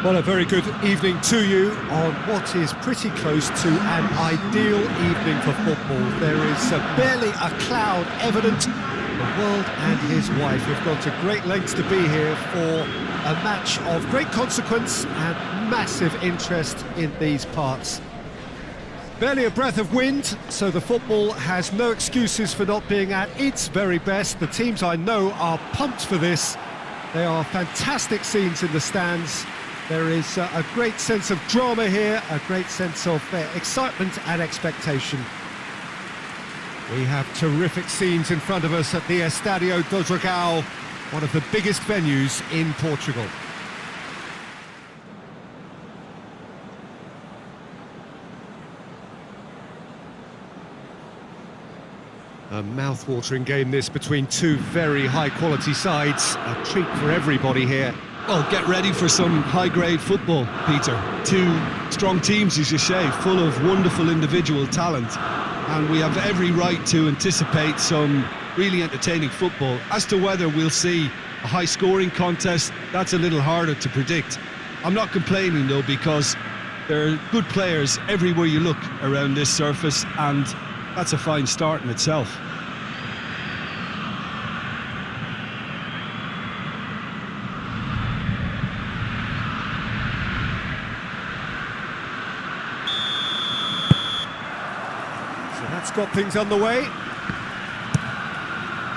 Well, a very good evening to you on what is pretty close to an ideal evening for football. There is barely a cloud evident. The world and his wife have gone to great lengths to be here for a match of great consequence and massive interest in these parts. Barely a breath of wind, so the football has no excuses for not being at its very best. The teams I know are pumped for this. They are fantastic scenes in the stands. There is a great sense of drama here, a great sense of excitement and expectation. We have terrific scenes in front of us at the Stadio, one of the biggest venues in Portugal. A mouth-watering game this between two very high-quality sides. A treat for everybody here. Well, get ready for some high-grade football, Peter. Two strong teams, as you say, full of wonderful individual talent. And we have every right to anticipate some really entertaining football. As to whether we'll see a high-scoring contest, that's a little harder to predict. I'm not complaining, though, because there are good players everywhere you look around this surface, and that's a fine start in itself. That's got things underway.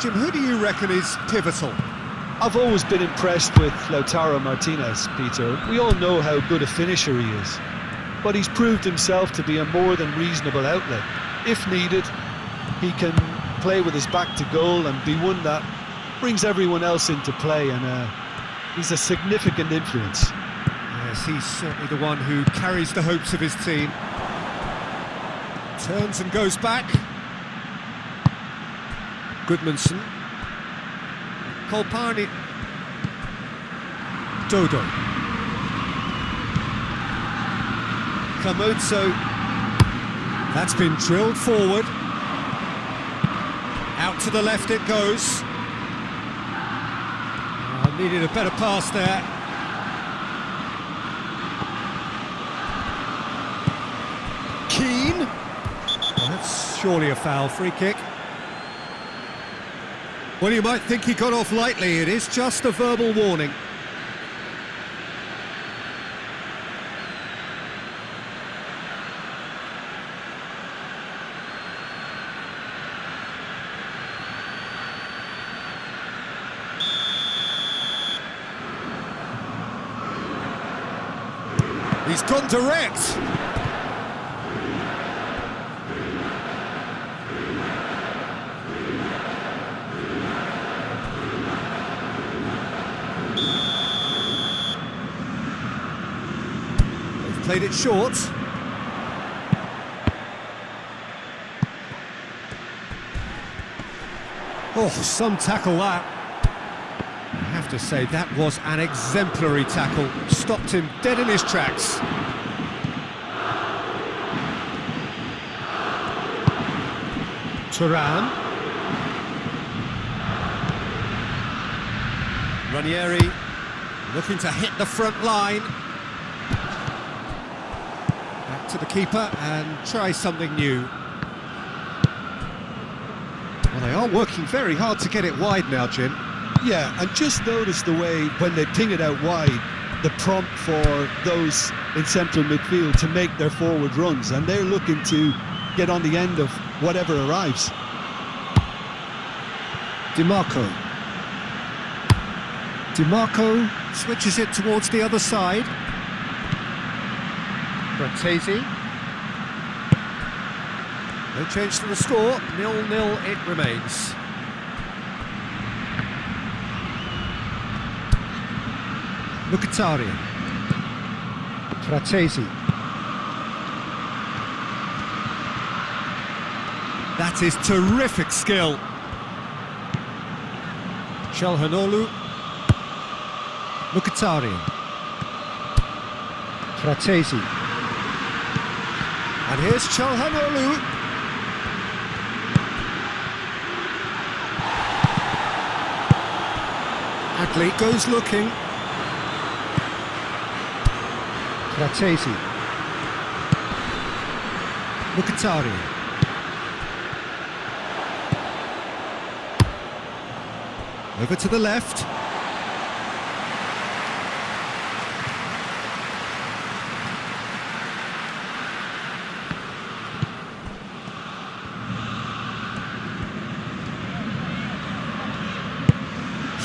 Jim, who do you reckon is pivotal? I've always been impressed with Lautaro Martinez, Peter. We all know how good a finisher he is, but he's proved himself to be a more than reasonable outlet. If needed, he can play with his back to goal and be one that brings everyone else into play, and he's a significant influence. Yes, he's certainly the one who carries the hopes of his team. Turns and goes back. Goodmanson. Kolpani. Dodo. Camuzzo. That's been drilled forward. Out to the left it goes. Oh, needed a better pass there. Keane. That's surely a foul. Free kick. Well, you might think he got off lightly. It is just a verbal warning. He's gone direct. Played it short. Oh, some tackle that. I have to say, that was an exemplary tackle. Stopped him dead in his tracks. Turan. Ranieri looking to hit the front line. Back to the keeper and try something new. Well, they are working very hard to get it wide now, Jim. Yeah, and just notice the way, when they ping it out wide, the prompt for those in central midfield to make their forward runs, and they're looking to get on the end of whatever arrives. DiMarco switches it towards the other side. Fratesi. No change to the score, 0-0 it remains. Mkhitaryan. Fratesi. That is terrific skill. Çalhanoğlu. Mkhitaryan. Fratesi. And here's Çalhanoğlu. Adli goes looking. Frattesi. Mkhitaryan. Over to the left.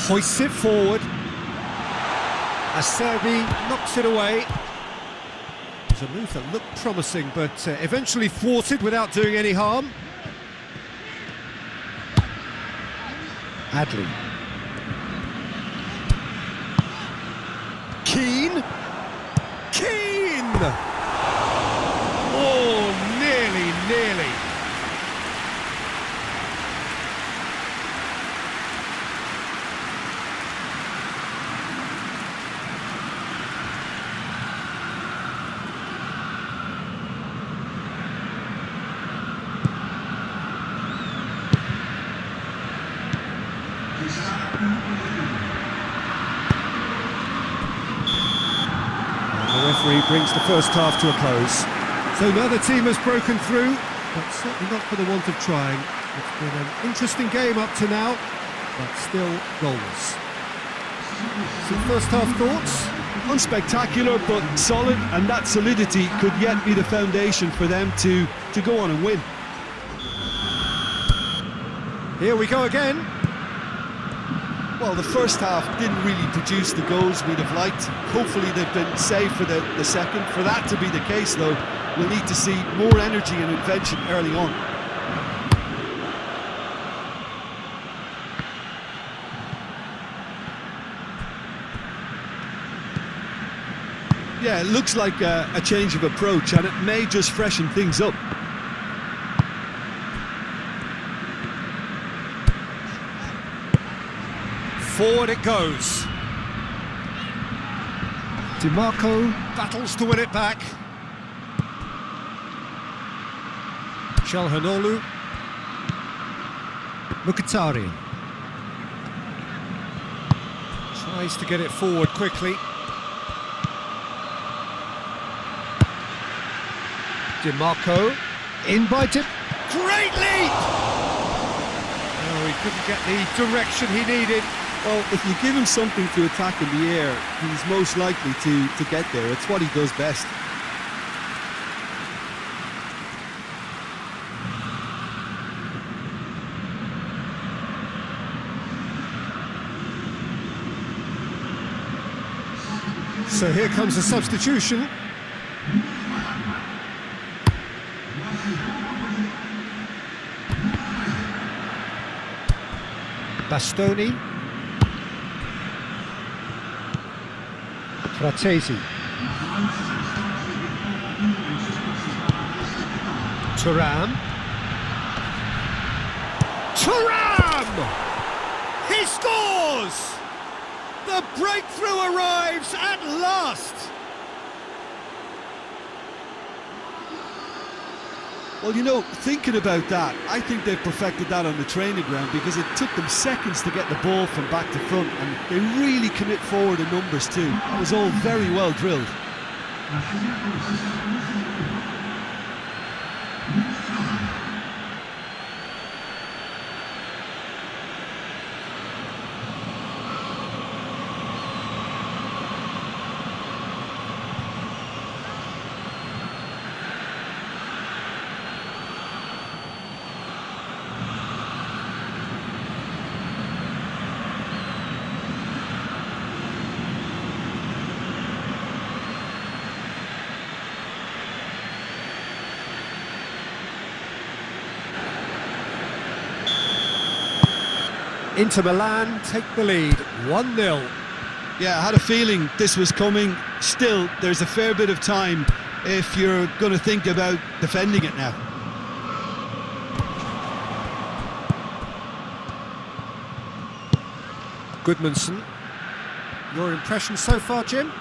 Hoists it forward. SERI knocks it away. It was a move that looked promising, but eventually thwarted without doing any harm. Adli. Keane. Oh, nearly. The referee brings the first half to a close. So now the team has broken through, but certainly not for the want of trying. It's been an interesting game up to now, but still goalless. Some first half thoughts? Unspectacular but solid, and that solidity could yet be the foundation for them to go on and win. Here we go again. Well, the first half didn't really produce the goals we'd have liked. Hopefully they've been saved for the second. For that to be the case, though, we'll need to see more energy and invention early on. Yeah, it looks like a change of approach, and it may just freshen things up. Forward it goes. DiMarco battles to win it back. Calhanoglu. Mkhitaryan. Tries to get it forward quickly. DiMarco. In by Diff. Great leap! Oh, he couldn't get the direction he needed. Well, if you give him something to attack in the air, he's most likely to get there. It's what he does best. So here comes a substitution. Bastoni. Frattesi. Thuram. He scores! The breakthrough arrives at last! Well, you know, thinking about that, I think they've perfected that on the training ground, because it took them seconds to get the ball from back to front, and they really commit forward in numbers too. That was all very well drilled. Inter Milan take the lead, 1-0. Yeah, I had a feeling this was coming. Still, there's a fair bit of time if you're going to think about defending it now. Goodmanson. Your impression so far, Jim?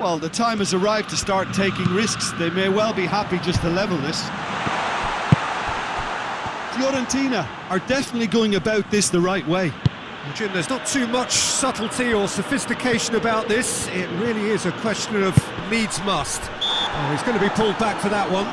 Well, the time has arrived to start taking risks. They may well be happy just to level this. Fiorentina are definitely going about this the right way. Jim, there's not too much subtlety or sophistication about this. It really is a question of needs must. Oh, he's going to be pulled back for that one.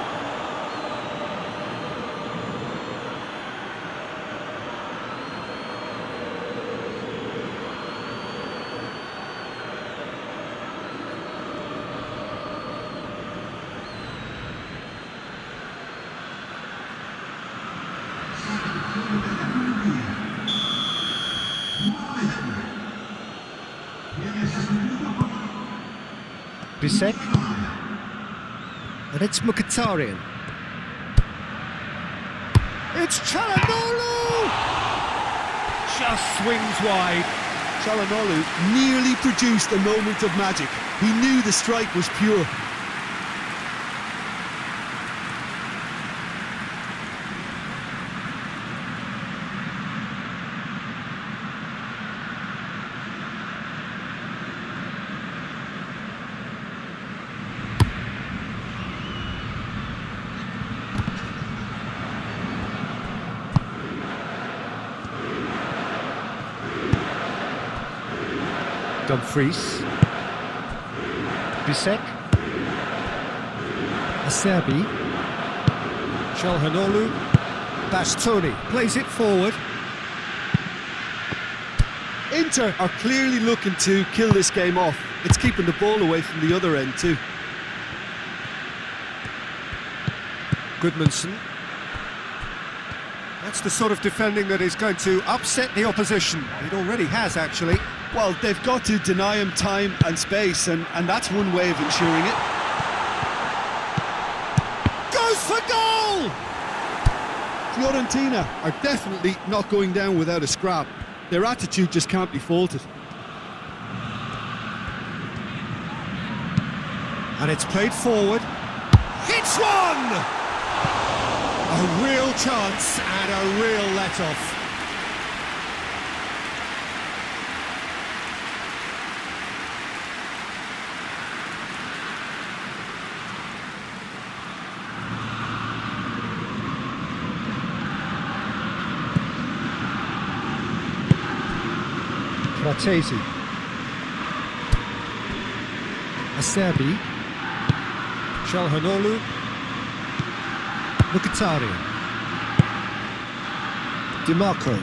Bisek, and it's Mkhitaryan. It's Çalhanoğlu! Just swings wide. Çalhanoğlu nearly produced a moment of magic. He knew the strike was pure. Dumfries, Bisek, Acerbi, Çalhanoğlu, Bastoni plays it forward. Inter are clearly looking to kill this game off. It's keeping the ball away from the other end too. Goodmanson. That's the sort of defending that is going to upset the opposition. It already has, actually. Well, they've got to deny him time and space, and that's one way of ensuring it. Goes for goal! Fiorentina are definitely not going down without a scrap. Their attitude just can't be faulted. And it's played forward. Hits one! A real chance and a real let-off. Fratesi, Acerbi, Çalhanoğlu, Mkhitaryan, DiMarco,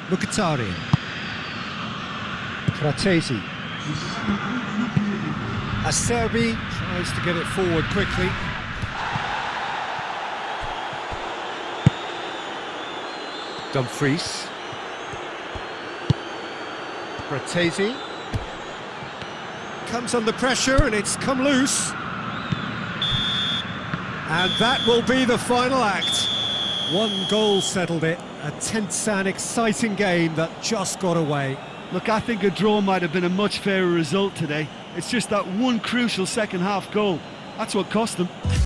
Mkhitaryan, Fratesi, Acerbi tries to get it forward quickly. Dumfries, Fratesi, comes under pressure and it's come loose. And that will be the final act. One goal settled it, a tense and exciting game that just got away. Look, I think a draw might have been a much fairer result today. It's just that one crucial second half goal. That's what cost them.